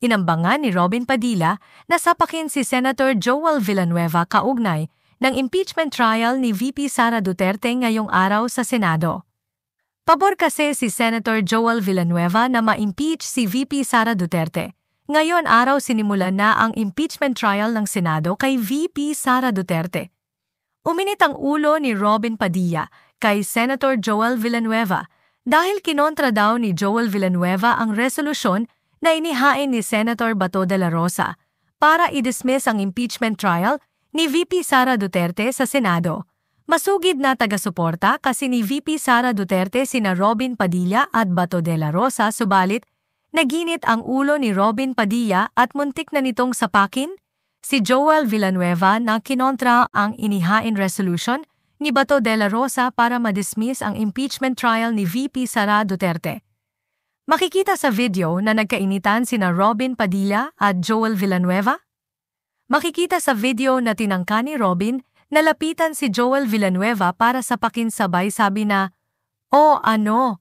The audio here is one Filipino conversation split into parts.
Inambangan ni Robin Padilla na sapakin si Senator Joel Villanueva kaugnay ng impeachment trial ni VP Sara Duterte ngayong araw sa Senado. Pabor kasi si Senator Joel Villanueva na ma-impeach si VP Sara Duterte. Ngayon araw sinimulan na ang impeachment trial ng Senado kay VP Sara Duterte. Uminit ang ulo ni Robin Padilla kay Senator Joel Villanueva dahil kinontra daw ni Joel Villanueva ang resolusyon na inihain ni Senator Bato de la Rosa para i-dismiss ang impeachment trial ni VP Sara Duterte sa Senado. Masugid na taga-suporta kasi ni VP Sara Duterte sina Robin Padilla at Bato de la Rosa, subalit naginit ang ulo ni Robin Padilla at muntik na nitong sapakin si Joel Villanueva na kinontra ang inihain resolution ni Bato de la Rosa para ma-dismiss ang impeachment trial ni VP Sara Duterte. Makikita sa video na nagkainitan sina Robin Padilla at Joel Villanueva. Makikita sa video na tinangka ni Robin na lapitan si Joel Villanueva para sapakin, sabay sabi na, "Oh, ano?"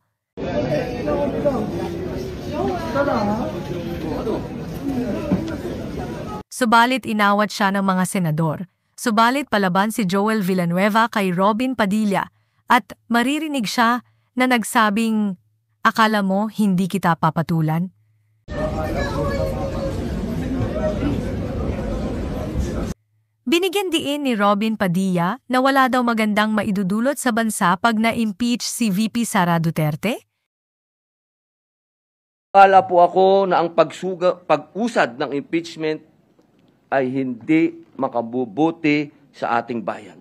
Subalit inawat siya ng mga senador. Subalit palaban si Joel Villanueva kay Robin Padilla at maririnig siya na nagsabing, "Akala mo hindi kita papatulan?" Binigyan diin ni Robin Padilla na wala daw magandang maidudulot sa bansa pag na-impeach si VP Sara Duterte. Akala po ako na ang pag-usad ng impeachment ay hindi makabubuti sa ating bayan.